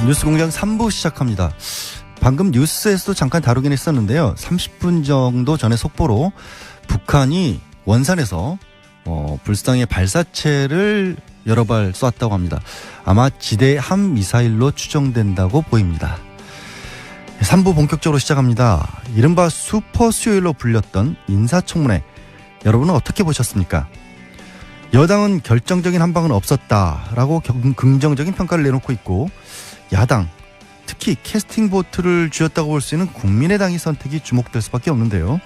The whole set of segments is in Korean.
뉴스공장 3부 시작합니다. 방금 뉴스에서도 잠깐 다루긴 했었는데요. 30분 정도 전에 속보로 북한이 원산에서 불상의 발사체를 여러 발 쐈다고 합니다. 아마 지대 함 미사일로 추정된다고 보입니다. 3부 본격적으로 시작합니다. 이른바 슈퍼 수요일로 불렸던 인사청문회, 여러분은 어떻게 보셨습니까? 여당은 결정적인 한방은 없었다라고 긍정적인 평가를 내놓고 있고, 야당, 특히 캐스팅 보트를 쥐었다고 볼 수 있는 국민의당의 선택이 주목될 수밖에 없는데요.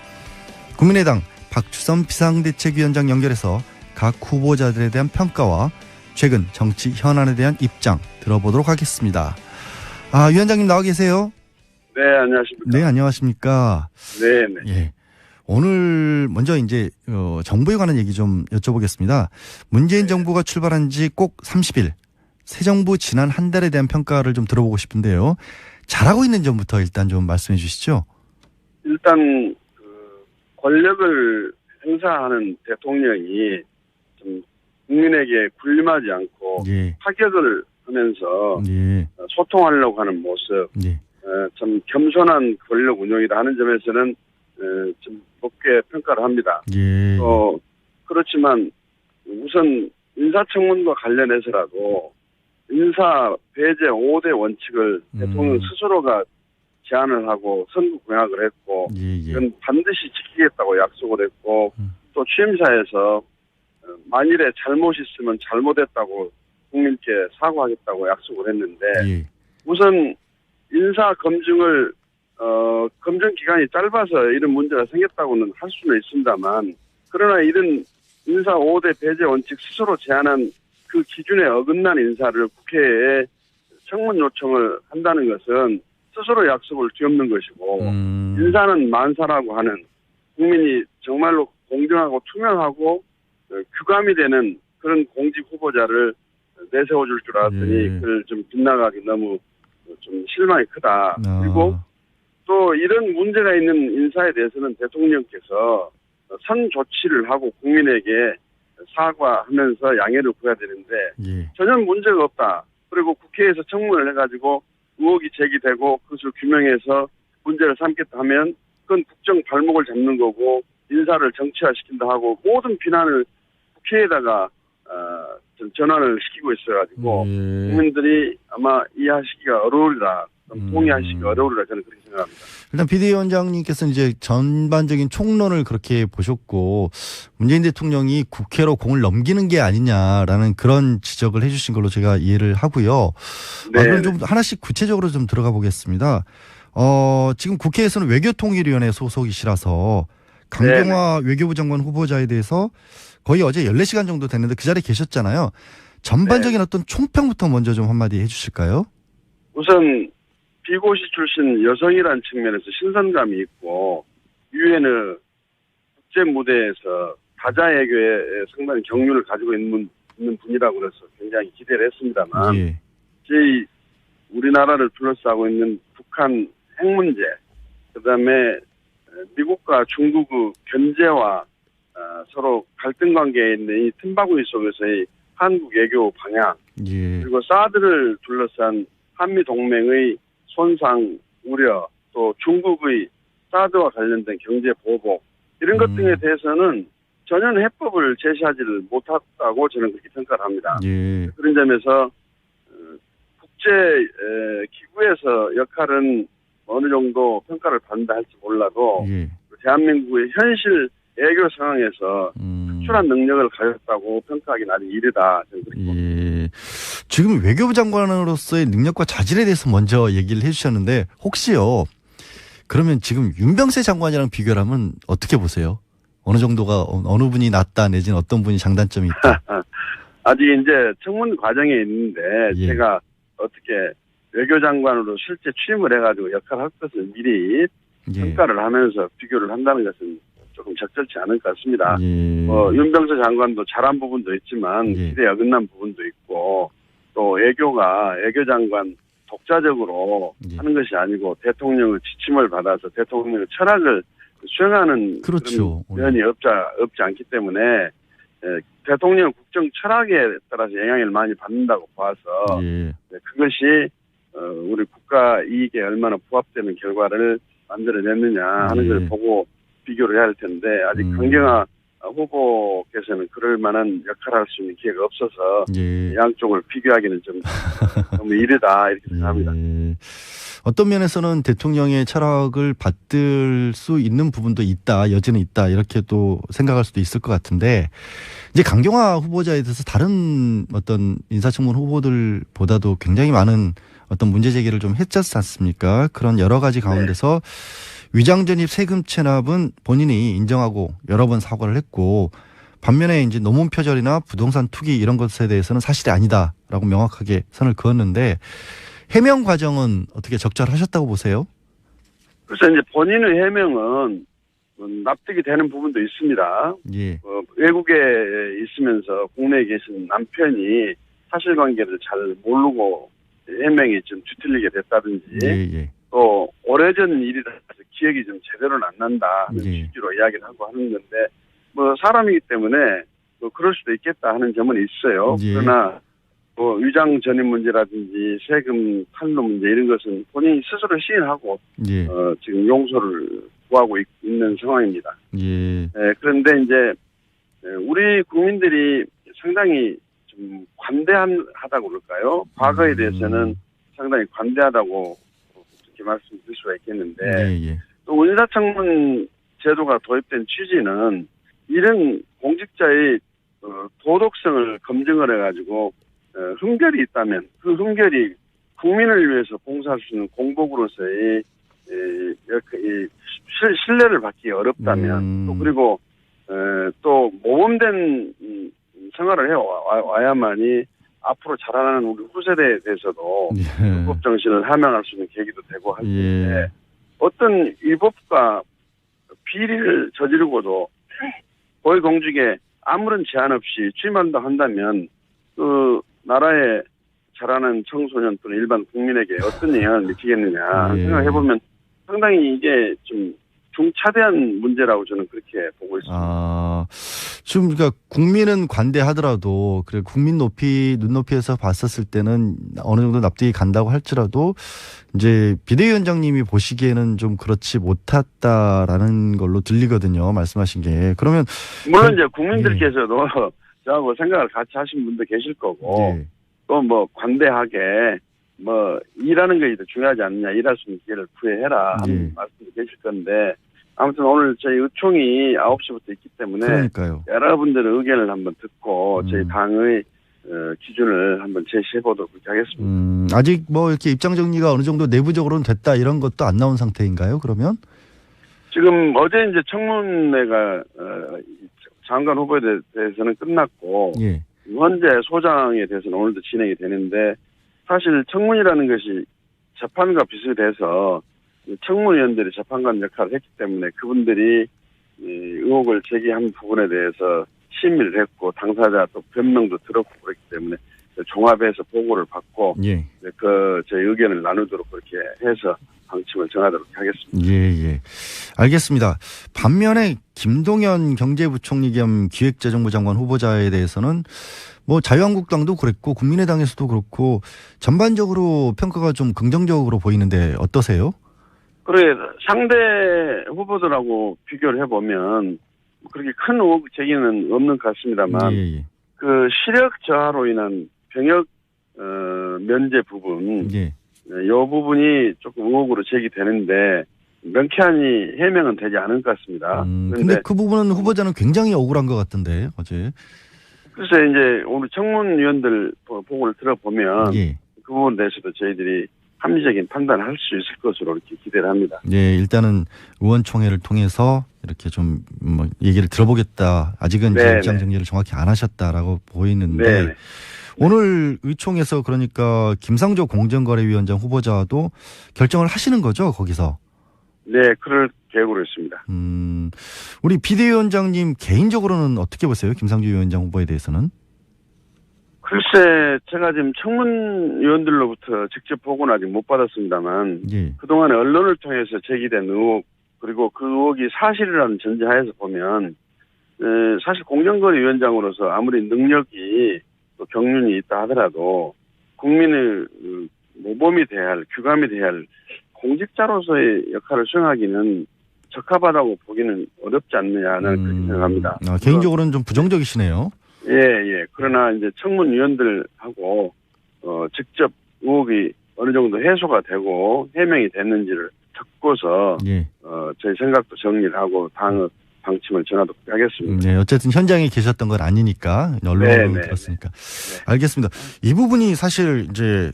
국민의당 박주선 비상대책위원장 연결해서 각 후보자들에 대한 평가와 최근 정치 현안에 대한 입장 들어보도록 하겠습니다. 위원장님 나와 계세요? 네, 안녕하십니까. 네, 안녕하십니까. 네. 예. 오늘 먼저 이제 정부에 관한 얘기 좀 여쭤보겠습니다. 문재인 정부가 출발한 지 꼭 30일, 새 정부 지난 한 달에 대한 평가를 좀 들어보고 싶은데요. 잘하고 있는 점부터 일단 좀 말씀해 주시죠. 일단 권력을 행사하는 대통령이 좀 국민에게 군림하지 않고 타격을 하면서 소통하려고 하는 모습, 참 겸손한 권력 운영이다 하는 점에서는 좀 높게 평가를 합니다. 그렇지만 우선 인사청문과 관련해서라도 인사 배제 5대 원칙을 대통령 스스로가 제안을 하고 선거 공약을 했고 이건 반드시 지키겠다고 약속을 했고 또 취임사에서 만일에 잘못이 있으면 잘못했다고 국민께 사과하겠다고 약속을 했는데 우선 인사 검증을 검증 기간이 짧아서 이런 문제가 생겼다고는 할 수는 있습니다만, 그러나 이런 인사 5대 배제 원칙 스스로 제안한 그 기준에 어긋난 인사를 국회에 청문 요청을 한다는 것은 스스로 약속을 뒤엎는 것이고, 인사는 만사라고 하는 국민이 정말로 공정하고 투명하고 규감이 되는 그런 공직 후보자를 내세워줄 줄 알았더니 그걸 좀 빗나가기 너무 좀 실망이 크다. 그리고 또 이런 문제가 있는 인사에 대해서는 대통령께서 선 조치를 하고 국민에게 사과하면서 양해를 구해야 되는데 전혀 문제가 없다. 그리고 국회에서 청문을 해가지고 의혹이 제기되고 그것을 규명해서 문제를 삼겠다 하면 그건 국정 발목을 잡는 거고 인사를 정치화시킨다 하고 모든 비난을 국회에다가 좀 전환을 시키고 있어가지고 국민들이 아마 이해하시기가 어려우리라, 동의하시기가 어려우리라 저는 그렇게 생각합니다. 일단 비대위원장님께서는 이제 전반적인 총론을 그렇게 보셨고 문재인 대통령이 국회로 공을 넘기는 게 아니냐라는 그런 지적을 해주신 걸로 제가 이해를 하고요. 그럼 좀 하나씩 구체적으로 좀 들어가 보겠습니다. 지금 국회에서는 외교통일위원회 소속이시라서 강경화 외교부 장관 후보자에 대해서 거의 어제 14시간 정도 됐는데 그 자리에 계셨잖아요. 전반적인 어떤 총평부터 먼저 좀 한마디 해주실까요? 우선 비고시 출신 여성이라는 측면에서 신선감이 있고 유엔의 국제 무대에서 다자 외교에 상당히 경륜을 가지고 있는 분이라고 그래서 굉장히 기대를 했습니다만 저희 우리나라를 둘러싸고 있는 북한 핵 문제, 그다음에 미국과 중국의 견제와 서로 갈등 관계에 있는 이 틈바구니 속에서의 한국 외교 방향, 그리고 사드를 둘러싼 한미 동맹의 손상 우려, 또 중국의 사드와 관련된 경제 보복 이런 것 등에 대해서는 전혀 해법을 제시하지를 못했다고 저는 그렇게 평가를 합니다. 그런 점에서 국제 기구에서 역할은 어느 정도 평가를 받는다 할지 몰라도 대한민국의 현실 외교 상황에서 특출한 능력을 가졌다고 평가하기는 아직 이르다. 저는 그렇게 봅니다. 지금 외교부 장관으로서의 능력과 자질에 대해서 먼저 얘기를 해주셨는데 혹시요, 그러면 지금 윤병세 장관이랑 비교를 하면 어떻게 보세요? 어느 정도가 어느 분이 낫다 내지는 어떤 분이 장단점이 있다? 아직 이제 청문 과정에 있는데 제가 어떻게 외교장관으로 실제 취임을 해가지고 역할을 할 것을 미리 평가를 하면서 비교를 한다는 것은 조금 적절치 않을 것 같습니다. 윤병세 장관도 잘한 부분도 있지만 기대에 어긋난 부분도 있고 또 외교장관 독자적으로 하는 것이 아니고 대통령의 지침을 받아서 대통령의 철학을 수행하는 그런 면이 없지 않기 때문에 대통령 국정 철학에 따라서 영향을 많이 받는다고 봐서 그것이 우리 국가 이익에 얼마나 부합되는 결과를 만들어냈느냐 하는 걸 보고 비교를 해야 할 텐데 아직 강경화 후보께서는 그럴 만한 역할을 할 수 있는 기회가 없어서 양쪽을 비교하기는 좀 너무 이르다 이렇게 생각합니다. 어떤 면에서는 대통령의 철학을 받들 수 있는 부분도 있다, 여지는 있다 이렇게 또 생각할 수도 있을 것 같은데 이제 강경화 후보자에 대해서 다른 어떤 인사청문 후보들보다도 굉장히 많은 어떤 문제 제기를 좀 했지 않습니까? 그런 여러 가지 가운데서 위장전입 세금 체납은 본인이 인정하고 여러 번 사과를 했고 반면에 이제 노문 표절이나 부동산 투기 이런 것에 대해서는 사실이 아니다라고 명확하게 선을 그었는데 해명 과정은 어떻게 적절하셨다고 보세요? 그래서 이제 본인의 해명은 납득이 되는 부분도 있습니다. 외국에 있으면서 국내에 계신 남편이 사실관계를 잘 모르고 해명이 좀 뒤틀리게 됐다든지 또 오래전 일이라서 기억이 좀 제대로는 안 난다 하는 취지로 이야기를 하고 하는 건데 뭐 사람이기 때문에 뭐 그럴 수도 있겠다 하는 점은 있어요. 그러나 뭐 위장 전입 문제라든지 세금 탈루 문제 이런 것은 본인이 스스로 시인하고 지금 용서를 구하고 있는 상황입니다. 그런데 이제 우리 국민들이 상당히 좀 관대하다고 그럴까요? 과거에 대해서는 상당히 관대하다고 그렇게 말씀드릴 수가 있겠는데 또 인사청문 제도가 도입된 취지는 이런 공직자의 도덕성을 검증을 해가지고 흠결이 있다면 그 흠결이 국민을 위해서 봉사할 수 있는 공복으로서의 신뢰를 받기 어렵다면 또 그리고 또 모범된 생활을 해와야만이 앞으로 자라나는 우리 후세대에 대해서도 불법 정신을 함양할 수 있는 계기도 되고 할 텐데 어떤 위법과 비리를 저지르고도 고위공직에 아무런 제한 없이 취임한다 한다면 그 나라에 자라는 청소년 또는 일반 국민에게 어떤 영향을 미치겠느냐 생각해보면 상당히 이게 좀 중차대한 문제라고 저는 그렇게 보고 있습니다. 지금 그러니까 국민은 관대하더라도 그래 국민 눈높이에서 봤었을 때는 어느 정도 납득이 간다고 할지라도 이제 비대위원장님이 보시기에는 좀 그렇지 못했다라는 걸로 들리거든요. 말씀하신 게. 그러면 물론 이제 국민들께서도 저하고 생각을 같이 하신 분도 계실 거고 또 뭐 관대하게 뭐 일하는 게 더 중요하지 않느냐 일할 수 있는 기회를 구해해라 하는 말씀도 계실 건데 아무튼 오늘 저희 의총이 9시부터 있기 때문에 그러니까요. 여러분들의 의견을 한번 듣고 저희 당의 기준을 한번 제시해 보도록 하겠습니다. 아직 뭐 이렇게 입장 정리가 어느 정도 내부적으로는 됐다 이런 것도 안 나온 상태인가요? 그러면? 지금 어제 이제 청문회가 장관 후보에 대해서는 끝났고 현재 소장에 대해서는 오늘도 진행이 되는데 사실 청문이라는 것이 재판과 비슷해서 청문위원들이 재판관 역할을 했기 때문에 그분들이 의혹을 제기한 부분에 대해서 심의를 했고 당사자 또 변명도 들었고 그렇기 때문에 종합해서 보고를 받고 그 저희 의견을 나누도록 그렇게 해서 방침을 정하도록 하겠습니다. 알겠습니다. 반면에 김동연 경제부총리 겸 기획재정부 장관 후보자에 대해서는 뭐 자유한국당도 그랬고 국민의당에서도 그렇고 전반적으로 평가가 좀 긍정적으로 보이는데 어떠세요? 그래 상대 후보들하고 비교를 해보면 그렇게 큰 의혹 제기는 없는 것 같습니다만 그 시력 저하로 인한 병역 면제 부분 이 부분이 조금 의혹으로 제기되는데 명쾌하니 해명은 되지 않은 것 같습니다. 그런데 그 부분은 후보자는 굉장히 억울한 것 같던데 어제. 글쎄 이제 오늘 청문위원들 보고를 들어보면 그 부분에 대해서도 저희들이 합리적인 판단을 할 수 있을 것으로 이렇게 기대를 합니다. 일단은 의원총회를 통해서 이렇게 좀 뭐 얘기를 들어보겠다. 아직은 이제 입장 정리를 정확히 안 하셨다라고 보이는데 오늘 의총에서 그러니까 김상조 공정거래위원장 후보자도 결정을 하시는 거죠, 거기서? 네, 그럴 계획으로 있습니다. 우리 비대위원장님 개인적으로는 어떻게 보세요? 김상조 위원장 후보에 대해서는? 글쎄, 제가 지금 청문위원들로부터 직접 보고는 아직 못 받았습니다만 그동안에 언론을 통해서 제기된 의혹 그리고 그 의혹이 사실이라는 전제하에서 보면 사실 공정거래위원장으로서 아무리 능력이 또 경륜이 있다 하더라도 국민의 모범이 돼야 할, 규감이 돼야 할 공직자로서의 역할을 수행하기는 적합하다고 보기는 어렵지 않느냐는 그렇게 생각합니다. 개인적으로는 좀 부정적이시네요. 예. 그러나 이제 청문위원들하고 직접 의혹이 어느 정도 해소가 되고 해명이 됐는지를 듣고서 저희 생각도 정리를 하고 다음 방침을 전하도록 하겠습니다. 네, 어쨌든 현장에 계셨던 건 아니니까 언론으로 들었으니까. 알겠습니다. 이 부분이 사실 이제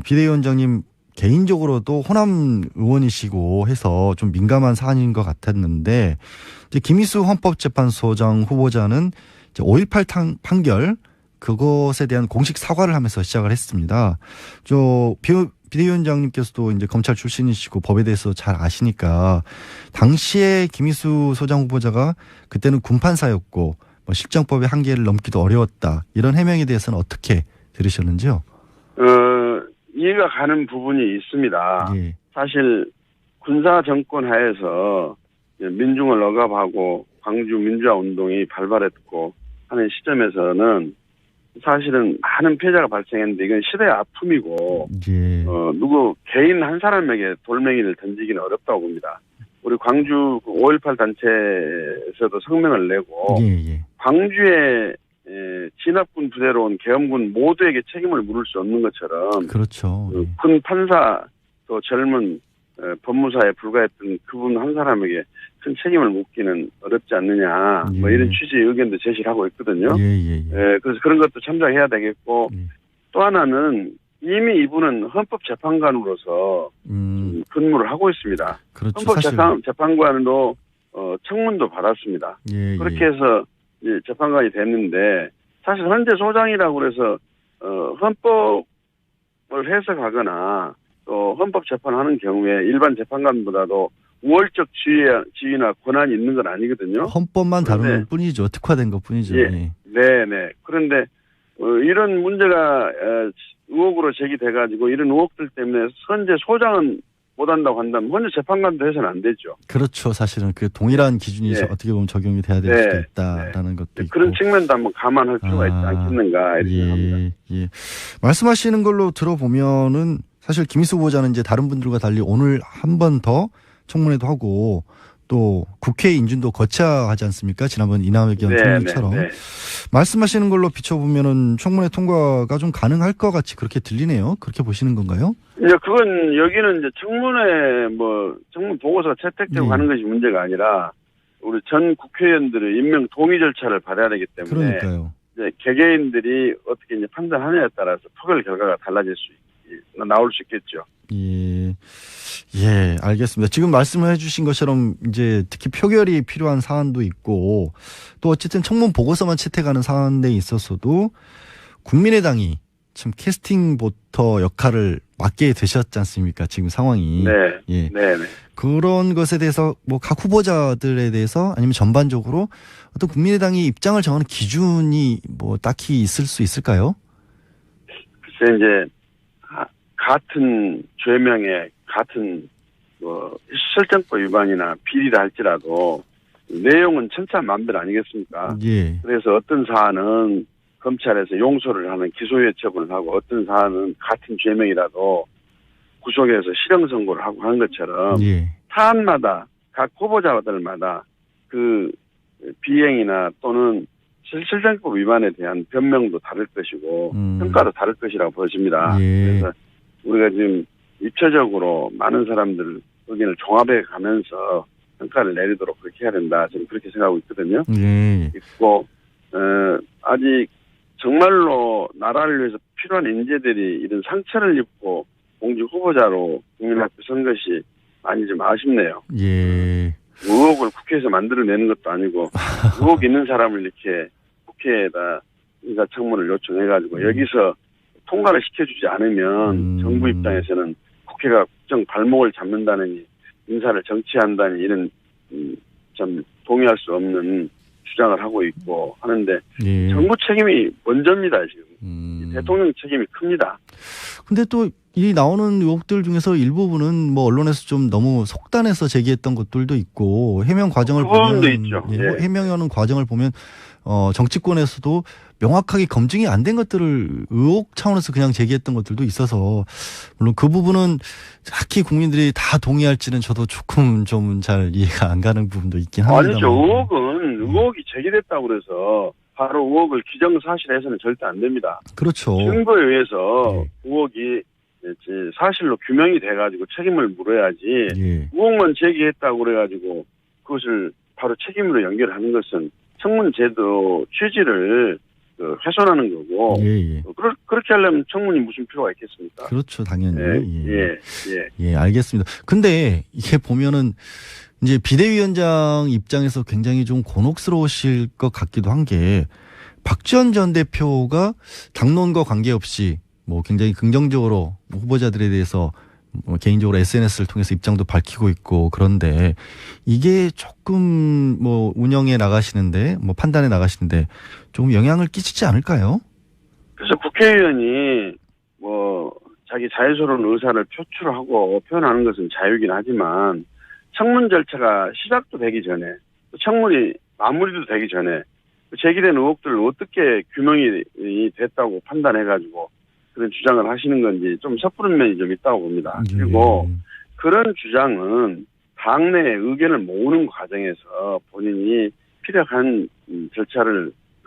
비대위원장님 개인적으로도 호남 의원이시고 해서 좀 민감한 사안인 것 같았는데 이제 김희수 헌법재판소장 후보자는 이제 5.18 판결 그것에 대한 공식 사과를 하면서 시작을 했습니다. 비대위원장님께서도 이제 검찰 출신이시고 법에 대해서 잘 아시니까 당시에 김희수 소장 후보자가 그때는 군판사였고 뭐 실정법의 한계를 넘기도 어려웠다 이런 해명에 대해서는 어떻게 들으셨는지요? 이해가 가는 부분이 있습니다. 예. 사실 군사 정권 하에서 민중을 억압하고 광주 민주화 운동이 발발했고 하는 시점에서는 사실은 많은 피해자가 발생했는데 이건 시대의 아픔이고 누구 개인 한 사람에게 돌멩이를 던지기는 어렵다고 봅니다. 우리 광주 5.18 단체에서도 성명을 내고 광주에 진압군 부대로 온 계엄군 모두에게 책임을 물을 수 없는 것처럼 그렇죠. 군 판사 또 젊은 법무사에 불과했던 그분 한 사람에게 큰 책임을 묻기는 어렵지 않느냐 뭐 이런 취지의 의견도 제시를 하고 있거든요. 그래서 그런 것도 참작해야 되겠고 또 하나는 이미 이분은 헌법재판관으로서 근무를 하고 있습니다. 그렇죠. 헌법재판관으로 청문도 받았습니다. 그렇게 해서 이제 재판관이 됐는데 사실 현재 소장이라고 그래서 헌법을 해석하거나 또 헌법재판하는 경우에 일반 재판관보다도 우월적 지위나 권한이 있는 건 아니거든요. 헌법만 다루는 뿐이죠. 특화된 것 뿐이죠. 네네. 그런데 이런 문제가 의혹으로 제기돼가지고 이런 의혹들 때문에 현재 소장은 못한다고 한다면 현재 재판관도 해서는 안 되죠. 그렇죠. 사실은 그 동일한 기준이 어떻게 보면 적용이 돼야 될 수도 있다라는 것도 있고. 그런 측면도 한번 감안할 필요가 있지 않겠는가 이렇게 생각합니다. 말씀하시는 걸로 들어보면은 사실 김희수 후보자는 이제 다른 분들과 달리 오늘 한 번 더 청문회도 하고 또 국회 인준도 거쳐야 하지 않습니까? 지난번 이낙연 총리처럼. 말씀하시는 걸로 비춰보면은 청문회 통과가 좀 가능할 것 같이 그렇게 들리네요. 그렇게 보시는 건가요? 이제 그건 여기는 이제 청문회 청문 보고서가 채택되고 가는 것이 문제가 아니라 우리 전 국회의원들의 임명 동의 절차를 받아야 되기 때문에 그러니까요. 이제 개개인들이 어떻게 이제 판단하느냐에 따라서 표결 결과가 달라질 나올 수 있겠죠. 알겠습니다. 지금 말씀해 주신 것처럼 이제 특히 표결이 필요한 사안도 있고 또 어쨌든 청문 보고서만 채택하는 사안에 있어서도 국민의당이 참 캐스팅 보터 역할을 맡게 되셨지 않습니까? 지금 상황이. 그런 것에 대해서 뭐 각 후보자들에 대해서 아니면 전반적으로 어떤 국민의당이 입장을 정하는 기준이 뭐 딱히 있을 수 있을까요? 글쎄 이제 같은 죄명에 같은 실정법 위반이나 비리다 할지라도 내용은 천차만별 아니겠습니까? 그래서 어떤 사안은 검찰에서 용서를 하는 기소유예 처분을 하고 어떤 사안은 같은 죄명이라도 구속에서 실형 선고를 하고 하는 것처럼 사안마다 각 후보자들마다 그 비행이나 또는 실정법 위반에 대한 변명도 다를 것이고 평가도 다를 것이라고 보여집니다. 그래서 우리가 지금 입체적으로 많은 사람들 의견을 종합해 가면서 평가를 내리도록 그렇게 해야 된다. 저는 그렇게 생각하고 있거든요. 있고 아직 정말로 나라를 위해서 필요한 인재들이 이런 상처를 입고 공직 후보자로 국민 앞에 선 것이 많이 좀 아쉽네요. 의혹을 국회에서 만들어내는 것도 아니고 의혹 있는 사람을 이렇게 국회에다 인사청문을 요청해가지고 여기서 통과를 시켜주지 않으면 정부 입장에서는 국회가 국정 발목을 잡는다느니 인사를 정치한다니 이런 참 동의할 수 없는 주장을 하고 있고 하는데 정부 책임이 먼저입니다. 지금 대통령 책임이 큽니다. 근데 또 이 나오는 의혹들 중에서 일부분은 뭐 언론에서 좀 너무 속단해서 제기했던 것들도 있고 해명 과정을 보면 있죠. 해명하는 과정을 보면 정치권에서도 명확하게 검증이 안 된 것들을 의혹 차원에서 그냥 제기했던 것들도 있어서 물론 그 부분은 딱히 국민들이 다 동의할지는 저도 조금 좀 잘 이해가 안 가는 부분도 있긴 합니다. 아니죠. 의혹이 제기됐다고 그래서 바로 의혹을 기정사실해서는 절대 안 됩니다. 그렇죠. 증거에 의해서 의혹이 사실로 규명이 돼가지고 책임을 물어야지 의혹만 제기했다고 그래가지고 그것을 바로 책임으로 연결하는 것은 청문제도 취지를 훼손하는 거고 그렇게 하려면 청문이 무슨 필요가 있겠습니까? 그렇죠, 당연히. 예, 알겠습니다. 근데 이게 보면은 이제 비대위원장 입장에서 굉장히 좀 곤혹스러우실 것 같기도 한 게 박지원 전 대표가 당론과 관계없이 뭐 굉장히 긍정적으로 후보자들에 대해서 뭐 개인적으로 SNS를 통해서 입장도 밝히고 있고 그런데 이게 조금 뭐 운영에 나가시는데 뭐 판단에 나가시는데 조금 영향을 끼치지 않을까요? 그래서 국회의원이 뭐 자기 자유스러운 의사를 표출하고 표현하는 것은 자유이긴 하지만 청문 절차가 시작도 되기 전에 청문이 마무리도 되기 전에 제기된 의혹들을 어떻게 규명이 됐다고 판단해가지고 그런 주장을 하시는 건지 좀 섣부른 면이 좀 있다고 봅니다. 그리고 그런 주장은 당내의 의견을 모으는 과정에서 본인이 필요한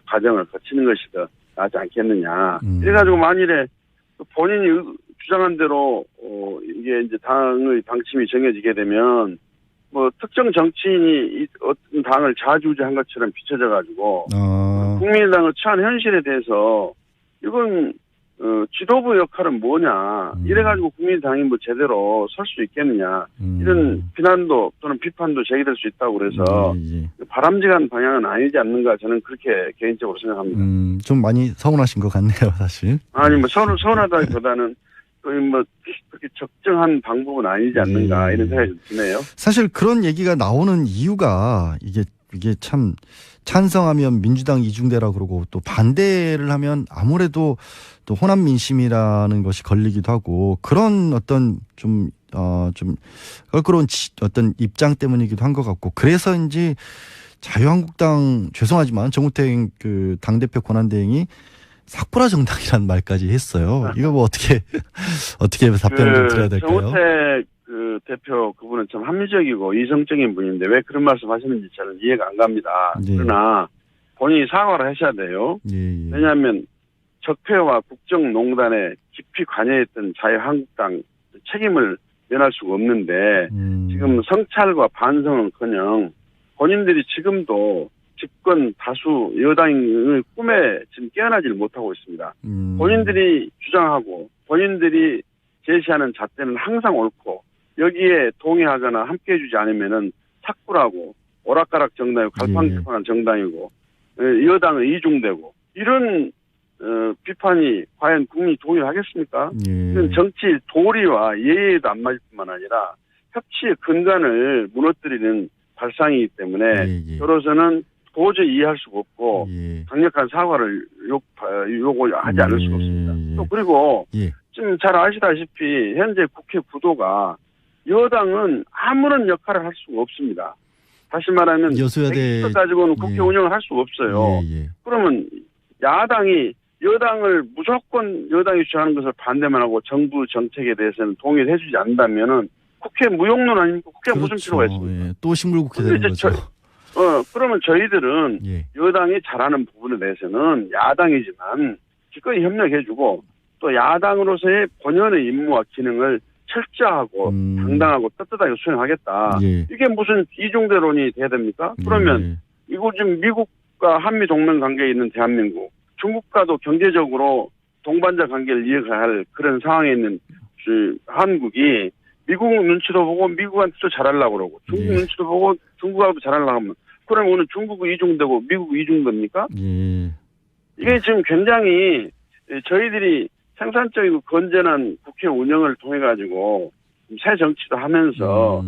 과정을 거치는 것이 더 낫지 않겠느냐. 이래가지고 만일에 본인이 주장한 대로 이게 이제 당의 방침이 정해지게 되면 뭐 특정 정치인이 어떤 당을 좌지우지한 것처럼 비춰져가지고 국민의당을 처한 현실에 대해서 이건 지도부 역할은 뭐냐 이래가지고 국민의당이 뭐 제대로 설 수 있겠느냐 이런 비난도 또는 비판도 제기될 수 있다고 그래서 바람직한 방향은 아니지 않는가 저는 그렇게 개인적으로 생각합니다. 좀 많이 서운하신 것 같네요, 사실. 아니 뭐 서운하다기보다는 거의 뭐 그렇게 적정한 방법은 아니지 않는가 이런 생각이 드네요. 사실 그런 얘기가 나오는 이유가 이게 참 찬성하면 민주당 이중대라 그러고 또 반대를 하면 아무래도 또 호남 민심이라는 것이 걸리기도 하고 그런 어떤 좀 껄끄러운 어떤 입장 때문이기도 한 것 같고 그래서인지 자유한국당 죄송하지만 정우택 그 당대표 권한대행이 삭불화 정당이라는 말까지 했어요. 이거 뭐 어떻게 답변을 좀 드려야 될까요? 정우택 그 대표 그분은 참 합리적이고 이성적인 분인데 왜 그런 말씀 하시는지 저는 이해가 안 갑니다. 그러나 본인이 사과를 하셔야 돼요. 왜냐하면 적폐와 국정농단에 깊이 관여했던 자유한국당 책임을 면할 수가 없는데 지금 성찰과 반성은커녕 본인들이 지금도 집권 다수 여당의 꿈에 지금 깨어나지를 못하고 있습니다. 본인들이 주장하고 본인들이 제시하는 잣대는 항상 옳고 여기에 동의하거나 함께해 주지 않으면은 삭불하고 오락가락 정당이고 갈팡질팡한 정당이고 여당은 이중되고 이런 비판이 과연 국민이 동의를 하겠습니까? 이건 정치 도리와 예의에도 안 맞을 뿐만 아니라 협치의 근간을 무너뜨리는 발상이기 때문에 저로서는 도저히 이해할 수가 없고 강력한 사과를 요구하지 않을 수가 없습니다. 또 그리고 지금 잘 아시다시피 현재 국회 구도가 여당은 아무런 역할을 할 수가 없습니다. 다시 말하면 100석 가지고는 국회 운영을 할 수가 없어요. 그러면 야당이 여당을 무조건 여당이 주장하는 것을 반대만 하고 정부 정책에 대해서는 동의를 해주지 않는다면은 국회 무용론 아닙니까? 국회가 무슨 필요가 있습니까? 또 싱글국회 되는 거죠. 그러면 저희들은 여당이 잘하는 부분에 대해서는 야당이지만 기꺼이 협력해주고 또 야당으로서의 본연의 임무와 기능을 철저하고 당당하고 떳떳하게 수행하겠다. 이게 무슨 이중대론이 돼야 됩니까? 그러면 이거 지금 미국과 한미 동맹 관계에 있는 대한민국, 중국과도 경제적으로 동반자 관계를 이어갈 그런 상황에 있는 한국이 미국 눈치도 보고 미국한테도 잘하려고 그러고 중국 눈치도 보고 중국하고도 잘하려고 하면 그럼 오늘 중국이 이중되고 미국이 이중됩니까? 이게 지금 굉장히 저희들이 생산적이고 건전한 국회 운영을 통해 가지고 새 정치도 하면서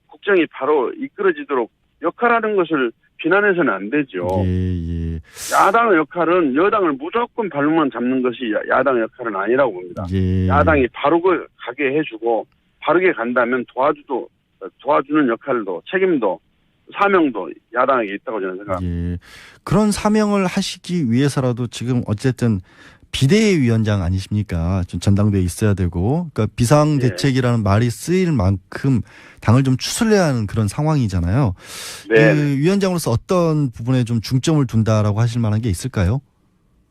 국정이 바로 이끌어지도록 역할하는 것을 비난해서는 안 되죠. 야당의 역할은 여당을 무조건 발목만 잡는 것이 야당의 역할은 아니라고 봅니다. 야당이 바로 가게 해주고 바르게 간다면 도와주는 역할도 책임도 사명도 야당에게 있다고 저는 생각합니다. 예. 그런 사명을 하시기 위해서라도 지금 어쨌든 비대위원장 아니십니까? 좀 전당대회에 있어야 되고, 그러니까 비상대책이라는 말이 쓰일 만큼 당을 좀 추슬려야 하는 그런 상황이잖아요. 네. 그 위원장으로서 어떤 부분에 좀 중점을 둔다라고 하실 만한 게 있을까요?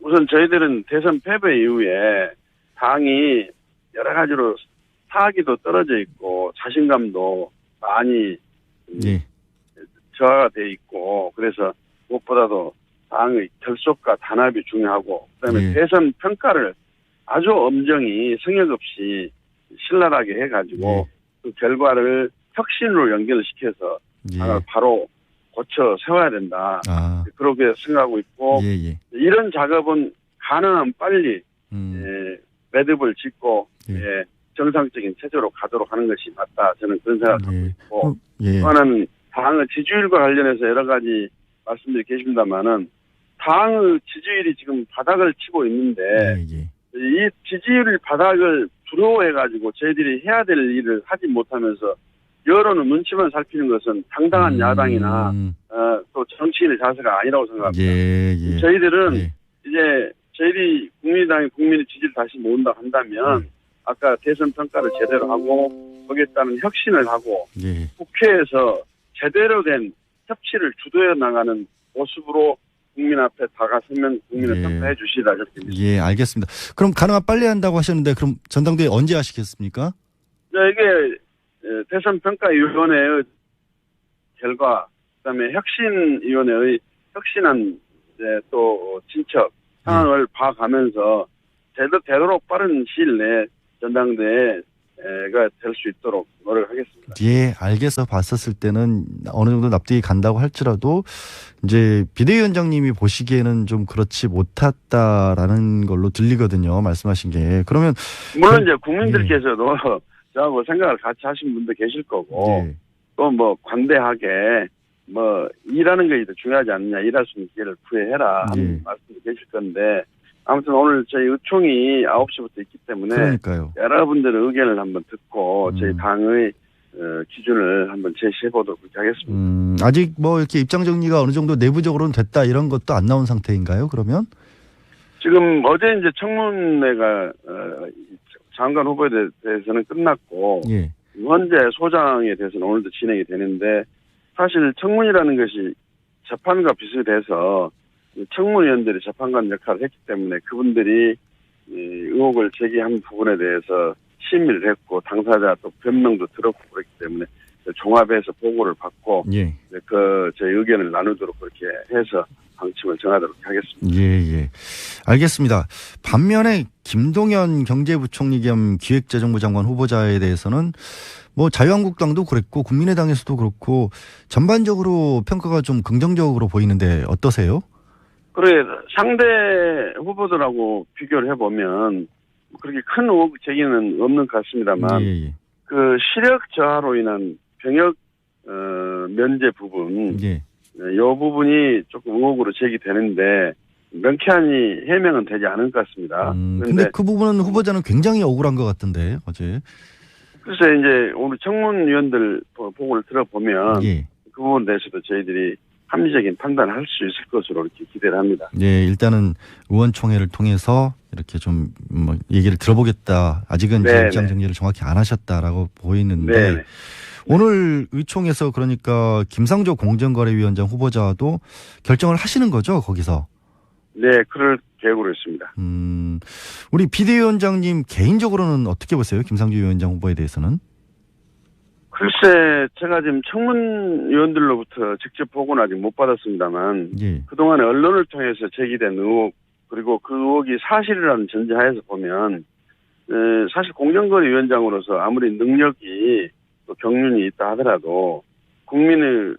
우선 저희들은 대선 패배 이후에 당이 여러 가지로 사기도 떨어져 있고 자신감도 많이 예. 저하가 돼 있고, 그래서 무엇보다도 당의 결속과 단합이 중요하고, 그다음에 예. 대선 평가를 아주 엄정히 성역 없이 신랄하게 해가지고 예. 그 결과를 혁신으로 연결시켜서 예. 당을 바로 고쳐 세워야 된다. 아. 그렇게 생각하고 있고, 예, 예. 이런 작업은 가능한 빨리 매듭을 짓고 예. 정상적인 체제로 가도록 하는 것이 맞다. 저는 그런 생각을 하고 있고, 예. 또는 당의 지지율과 관련해서 여러 가지 말씀들이 계십니다만은 당의 지지율이 지금 바닥을 치고 있는데 예. 이 지지율 바닥을 두려워해가지고 저희들이 해야 될 일을 하지 못하면서 여론의 눈치만 살피는 것은 당당한 야당이나 또 정치인의 자세가 아니라고 생각합니다. 예. 저희들은 예. 이제 저희들이 국민의당이 국민의 지지를 다시 모은다 한다면 아까 대선 평가를 제대로 하고 거기에 따른 혁신을 하고 예. 국회에서 제대로 된 협치를 주도해 나가는 모습으로 국민 앞에 다가서면 국민을 예. 평가해 주시라 그렇게 믿습니다. 예, 알겠습니다. 그럼 가능한 빨리 한다고 하셨는데 그럼 전당대회 언제 하시겠습니까? 이게 대선 평가위원회의 결과, 그다음에 혁신위원회의 혁신안 또 진척 상황을 봐가면서 되도록 빠른 시일 내에 전당대회가 될 수 있도록 노력하겠습니다. 예, 알겠어 봤었을 때는 어느 정도 납득이 간다고 할지라도 이제 비대위원장님이 보시기에는 좀 그렇지 못했다라는 걸로 들리거든요. 말씀하신 게. 그러면 물론 이제 국민들께서도 저하고 생각을 같이 하신 분도 계실 거고 예. 또 뭐 관대하게 뭐 일하는 것이 더 중요하지 않느냐, 일할 수 있는 기회를 구해해라 하는 말씀도 계실 건데, 아무튼 오늘 저희 의총이 9시부터 있기 때문에 그러니까요. 여러분들의 의견을 한번 듣고 저희 당의 기준을 한번 제시해 보도록 그렇게 하겠습니다. 아직 뭐 이렇게 입장 정리가 어느 정도 내부적으로는 됐다 이런 것도 안 나온 상태인가요? 그러면? 지금 어제 이제 청문회가 장관 후보에 대해서는 끝났고 예. 현재 소장에 대해서는 오늘도 진행이 되는데, 사실 청문이라는 것이 재판과 비슷해서 청문위원들이 재판관 역할을 했기 때문에 그분들이 의혹을 제기한 부분에 대해서 심의를 했고 당사자 또 변명도 들었고 그렇기 때문에 종합해서 보고를 받고 예. 저희 의견을 나누도록 그렇게 해서 방침을 정하도록 하겠습니다. 예. 알겠습니다. 반면에 김동연 경제부총리 겸 기획재정부 장관 후보자에 대해서는 뭐 자유한국당도 그랬고 국민의당에서도 그렇고 전반적으로 평가가 좀 긍정적으로 보이는데 어떠세요? 그래, 상대 후보들하고 비교를 해보면 그렇게 큰 의혹 제기는 없는 것 같습니다만 예. 그 시력 저하로 인한 병역 면제 부분, 예. 이 부분이 조금 의혹으로 제기되는데 명쾌하니 해명은 되지 않은 것 같습니다. 근데 그 부분은 후보자는 굉장히 억울한 것 같던데 어제. 글쎄 이제 오늘 청문위원들 보고를 들어보면 그 부분에 대해서도 저희들이 합리적인 판단을 할 수 있을 것으로 이렇게 기대를 합니다. 네, 일단은 의원총회를 통해서 이렇게 좀 뭐 얘기를 들어보겠다. 아직은 이제 입장 정리를 정확히 안 하셨다라고 보이는데 오늘 의총에서 그러니까 김상조 공정거래위원장 후보자도 결정을 하시는 거죠, 거기서? 네, 그럴 계획으로 있습니다. 우리 비대위원장님 개인적으로는 어떻게 보세요? 김상조 위원장 후보에 대해서는? 글쎄, 제가 지금 청문위원들로부터 직접 보고는 아직 못 받았습니다만 그동안에 언론을 통해서 제기된 의혹, 그리고 그 의혹이 사실이라는 전제하에서 보면 사실 공정거래위원장으로서 아무리 능력이 또 경륜이 있다 하더라도 국민의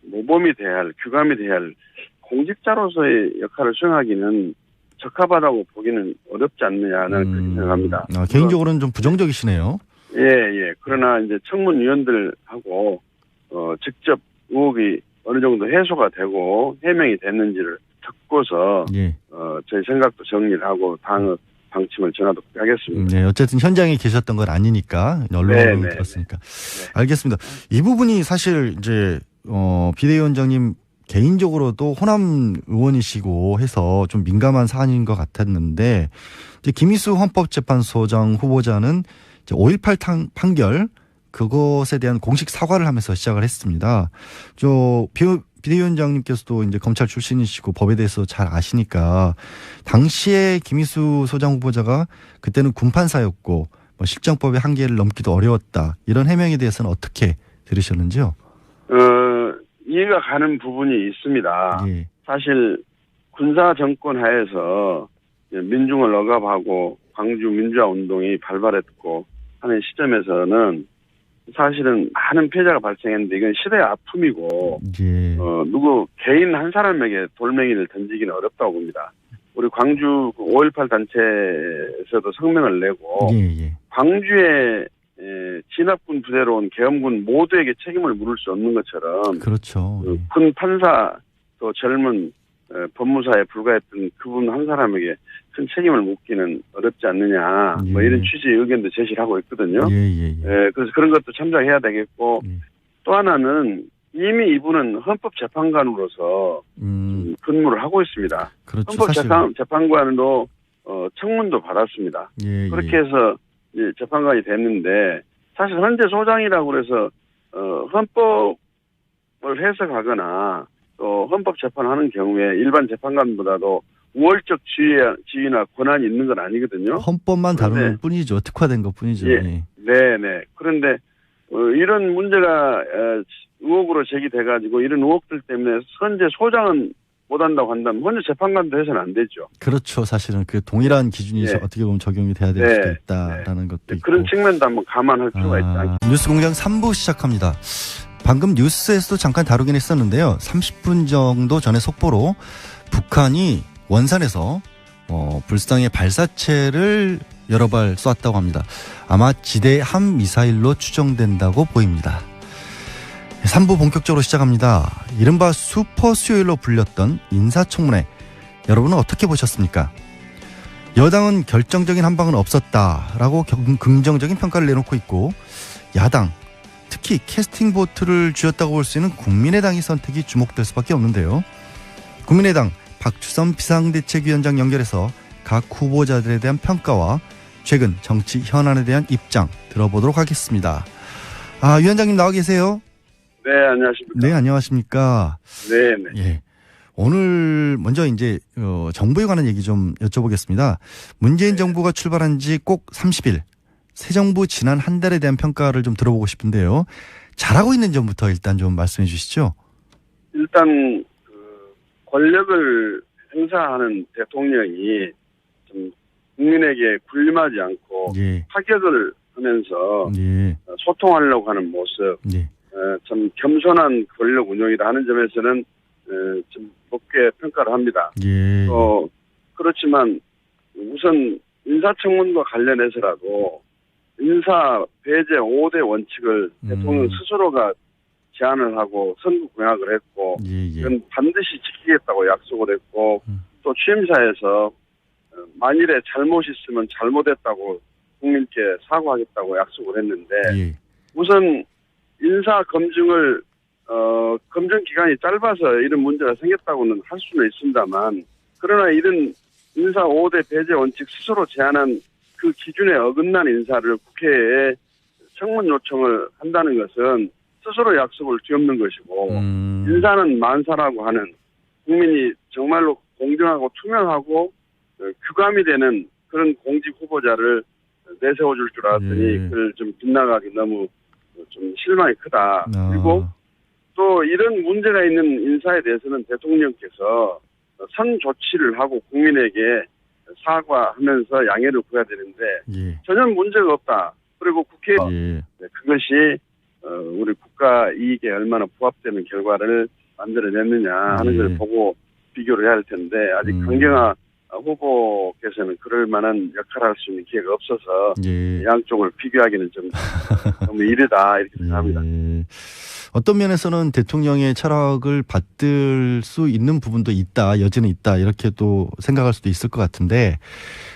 모범이 돼야 할, 규감이 돼야 할 공직자로서의 역할을 수행하기는 적합하다고 보기는 어렵지 않느냐는 그렇게 생각합니다. 개인적으로는 좀 부정적이시네요. 예. 그러나 이제 청문위원들하고 직접 의혹이 어느 정도 해소가 되고 해명이 됐는지를 듣고서 저희 생각도 정리를 하고 당의 방침을 정하도록 하겠습니다. 네, 어쨌든 현장에 계셨던 건 아니니까 언론으로 들었으니까. 알겠습니다. 이 부분이 사실 이제 비대위원장님 개인적으로도 호남 의원이시고 해서 좀 민감한 사안인 것 같았는데 이제 김희수 헌법재판소장 후보자는 이제 5.18 판결 그것에 대한 공식 사과를 하면서 시작을 했습니다. 비대위원장님께서도 이제 검찰 출신이시고 법에 대해서 잘 아시니까 당시에 김희수 소장 후보자가 그때는 군판사였고 뭐 실정법의 한계를 넘기도 어려웠다 이런 해명에 대해서는 어떻게 들으셨는지요? 이해가 가는 부분이 있습니다. 예. 사실 군사 정권 하에서 민중을 억압하고 광주 민주화 운동이 발발했고 하는 시점에서는 사실은 많은 피해자가 발생했는데 이건 시대의 아픔이고 예. 누구 개인 한 사람에게 돌멩이를 던지기는 어렵다고 봅니다. 우리 광주 5.18 단체에서도 성명을 내고 예. 광주의 진압군 부대로 온 계엄군 모두에게 책임을 물을 수 없는 것처럼 그렇죠. 예. 군 판사 또 젊은 법무사에 불과했던 그분 한 사람에게 큰 책임을 묻기는 어렵지 않느냐 뭐 이런 취지의 의견도 제시를 하고 있거든요. 그래서 그런 것도 참작해야 되겠고 또 하나는 이미 이분은 헌법재판관으로서 근무를 하고 있습니다. 그렇죠. 헌법재판관으로 청문도 받았습니다. 그렇게 해서 이제 재판관이 됐는데 사실 현재 소장이라고 그래서 헌법을 해석하거나 또 헌법재판하는 경우에 일반 재판관보다도 우월적 지위나 권한이 있는 건 아니거든요. 헌법만 다루는 뿐이죠. 특화된 것 뿐이죠. 예. 네네. 그런데 이런 문제가 의혹으로 제기돼가지고 이런 의혹들 때문에 현재 소장은 못한다고 한다면 현재 재판관도 해서는 안 되죠. 그렇죠. 사실은 그 동일한 기준이 어떻게 보면 적용이 돼야 될 수도 있다라는 것도 있고. 그런 측면도 한번 감안할 필요가 있다. 뉴스공장 3부 시작합니다. 방금 뉴스에서도 잠깐 다루긴 했었는데요. 30분 정도 전에 속보로 북한이 원산에서 불상의 발사체를 여러 발 쏘았다고 합니다. 아마 지대 함 미사일로 추정된다고 보입니다. 3부 본격적으로 시작합니다. 이른바 슈퍼 수요일로 불렸던 인사청문회. 여러분은 어떻게 보셨습니까? 여당은 결정적인 한방은 없었다라고 긍정적인 평가를 내놓고 있고 야당, 특히 캐스팅 보트를 쥐었다고 볼 수 있는 국민의당의 선택이 주목될 수밖에 없는데요. 국민의당 박주선 비상대책위원장 연결해서 각 후보자들에 대한 평가와 최근 정치 현안에 대한 입장 들어보도록 하겠습니다. 위원장님 나와 계세요? 네, 안녕하십니까. 네, 안녕하십니까. 네. 예. 오늘 먼저 이제 정부에 관한 얘기 좀 여쭤보겠습니다. 문재인 정부가 출발한 지 꼭 30일. 새 정부 지난 한 달에 대한 평가를 좀 들어보고 싶은데요. 잘하고 있는 점부터 일단 좀 말씀해 주시죠. 일단 권력을 행사하는 대통령이 좀 국민에게 군림하지 않고 타격을 하면서 소통하려고 하는 모습, 좀 겸손한 권력 운영이다 하는 점에서는 좀 높게 평가를 합니다. 그렇지만 우선 인사청문과 관련해서라도 인사 배제 5대 원칙을 대통령 스스로가 제안을 하고 선거 공약을 했고 이건 반드시 지키겠다고 약속을 했고 또 취임사에서 만일에 잘못이 있으면 잘못했다고 국민께 사과하겠다고 약속을 했는데 우선 인사 검증을 검증 기간이 짧아서 이런 문제가 생겼다고는 할 수는 있습니다만 그러나 이런 인사 5대 배제 원칙 스스로 제안한 그 기준에 어긋난 인사를 국회에 청문 요청을 한다는 것은 스스로 약속을 뒤엎는 것이고 인사는 만사라고 하는 국민이 정말로 공정하고 투명하고 규감이 되는 그런 공직 후보자를 내세워줄 줄 알았더니 그걸 좀 빗나가기 너무 좀 실망이 크다. 그리고 또 이런 문제가 있는 인사에 대해서는 대통령께서 선 조치를 하고 국민에게 사과하면서 양해를 구해야 되는데 전혀 문제가 없다. 그리고 국회 그것이 우리 국가 이익에 얼마나 부합되는 결과를 만들어냈느냐 하는 걸 보고 비교를 해야 할 텐데 아직 강경화 후보께서는 그럴 만한 역할을 할 수 있는 기회가 없어서 양쪽을 비교하기는 좀 너무 이르다 이렇게 생각합니다. 어떤 면에서는 대통령의 철학을 받들 수 있는 부분도 있다, 여지는 있다 이렇게 또 생각할 수도 있을 것 같은데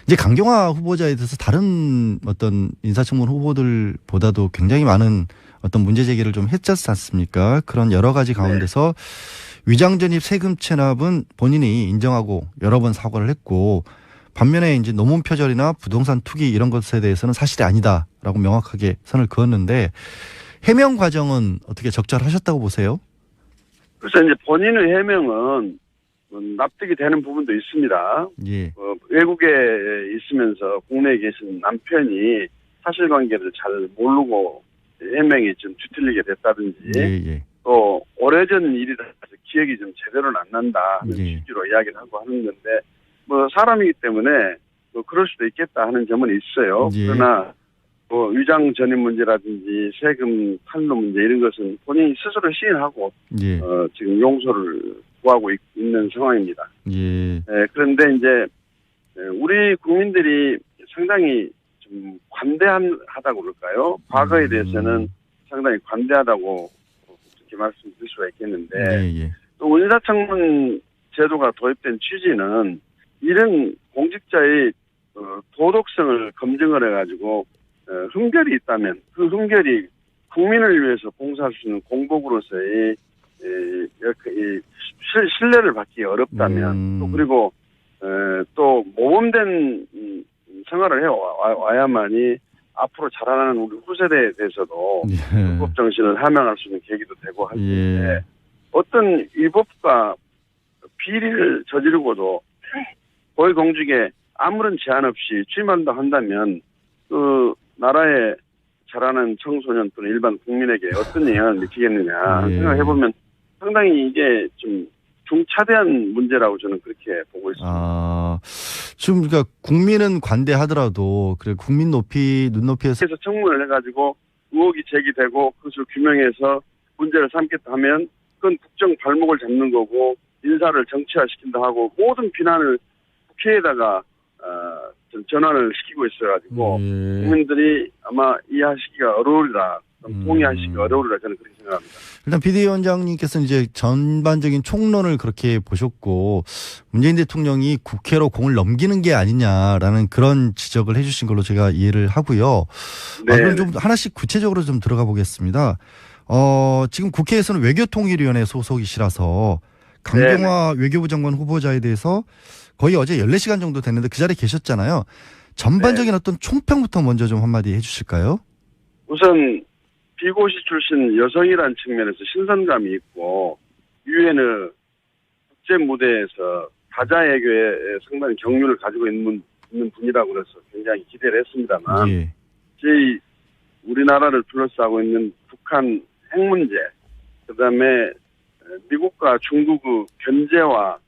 이제 강경화 후보자에 대해서 다른 어떤 인사청문 후보들보다도 굉장히 많은 어떤 문제 제기를 좀 했지 않습니까? 그런 여러 가지 가운데서 위장전입 세금 체납은 본인이 인정하고 여러 번 사과를 했고 반면에 이제 노문 표절이나 부동산 투기 이런 것에 대해서는 사실이 아니다라고 명확하게 선을 그었는데 해명 과정은 어떻게 적절하셨다고 보세요? 그래서 이제 본인의 해명은 납득이 되는 부분도 있습니다. 예. 외국에 있으면서 국내에 계신 남편이 사실관계를 잘 모르고 해명이 좀 뒤틀리게 됐다든지 예. 또 오래전 일이라서 기억이 좀 제대로는 안 난다 하는 취지로 이야기를 하고 하는 건데 뭐 사람이기 때문에 뭐 그럴 수도 있겠다 하는 점은 있어요. 예. 그러나 뭐 위장 전입 문제라든지 세금 탈루 문제 이런 것은 본인이 스스로 시인하고 예. 지금 용서를 구하고 있는 상황입니다. 예. 그런데 이제 우리 국민들이 상당히 좀 관대하다고 그럴까요? 과거에 대해서는 상당히 관대하다고 그렇게 말씀드릴 수가 있겠는데 예. 또 인사청문 제도가 도입된 취지는 이런 공직자의 도덕성을 검증을 해가지고 흠결이 있다면 그 흠결이 국민을 위해서 봉사할 수 있는 공복으로서의 신뢰를 받기 어렵다면 또 그리고 또 모범된 생활을 해와야만이 앞으로 자라나는 우리 후세대에 대해서도 불법 정신을 함양할 수 있는 계기도 되고 할 텐데 어떤 위법과 비리를 저지르고도 고위공직에 아무런 제한 없이 취임한다 한다면 그 나라에 자라는 청소년 또는 일반 국민에게 어떤 영향을 미치겠느냐 생각해보면 상당히 이게 좀 중차대한 문제라고 저는 그렇게 보고 있습니다. 지금 그러니까 국민은 관대하더라도 그래 국민 눈높이에서 그래서 청문을 해가지고 의혹이 제기되고 그것을 규명해서 문제를 삼겠다 하면 그건 국정 발목을 잡는 거고 인사를 정치화시킨다 하고 모든 비난을 국회에다가 전환을 시키고 있어가지고 국민들이 아마 이해하시기가 어려우리라 동의하시기가 어려우리라 저는 그렇게 생각합니다. 일단 비대위원장님께서는 이제 전반적인 총론을 그렇게 보셨고 문재인 대통령이 국회로 공을 넘기는 게 아니냐라는 그런 지적을 해주신 걸로 제가 이해를 하고요. 그럼 좀 하나씩 구체적으로 좀 들어가 보겠습니다. 지금 국회에서는 외교통일위원회 소속이시라서 강경화 외교부 장관 후보자에 대해서 거의 어제 14시간 정도 됐는데 그 자리에 계셨잖아요. 전반적인 어떤 총평부터 먼저 좀 한마디 해주실까요? 우선 비고시 출신 여성이라는 측면에서 신선감이 있고 유엔의 국제 무대에서 다자 외교에 상당히 경륜을 가지고 있는 분이라고 해서 굉장히 기대를 했습니다만 저희 우리나라를 둘러싸고 있는 북한 핵 문제 그다음에 미국과 중국의 견제와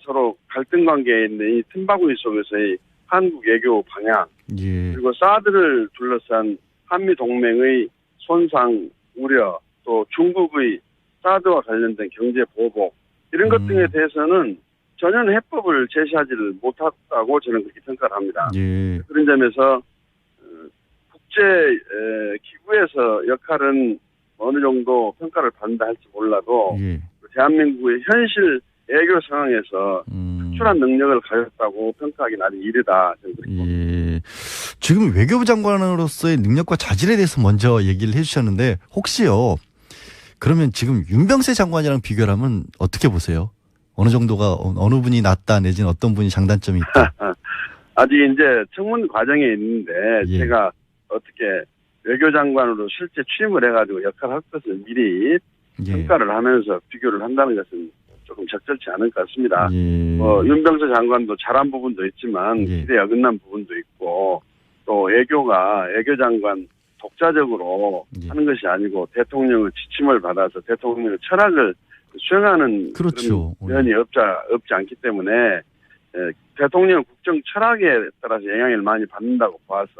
서로 갈등 관계에 있는 이 틈바구니 속에서의 한국 외교 방향 그리고 사드를 둘러싼 한미 동맹의 손상 우려 또 중국의 사드와 관련된 경제 보복 이런 것 등에 대해서는 전혀 해법을 제시하지를 못했다고 저는 그렇게 평가를 합니다. 그런 점에서 국제 기구에서 역할은 어느 정도 평가를 받는다 할지 몰라도 대한민국의 현실 외교 상황에서 특출한 능력을 가졌다고 평가하기는 아직 이르다. 지금 외교부 장관으로서의 능력과 자질에 대해서 먼저 얘기를 해주셨는데 혹시요. 그러면 지금 윤병세 장관이랑 비교를 하면 어떻게 보세요? 어느 정도가 어느 분이 낫다 내지는 어떤 분이 장단점이 있다? 아직 이제 청문 과정에 있는데 제가 어떻게 외교장관으로 실제 취임을 해가지고 역할을 할 것을 미리 평가를 하면서 비교를 한다는 것은 조금 적절치 않을 것 같습니다. 윤병세 장관도 잘한 부분도 있지만 기대에 어긋난 부분도 있고 또 외교장관 독자적으로 하는 것이 아니고 대통령의 지침을 받아서 대통령의 철학을 수행하는 그런 면이 없지 않기 때문에 대통령 국정 철학에 따라서 영향을 많이 받는다고 봐서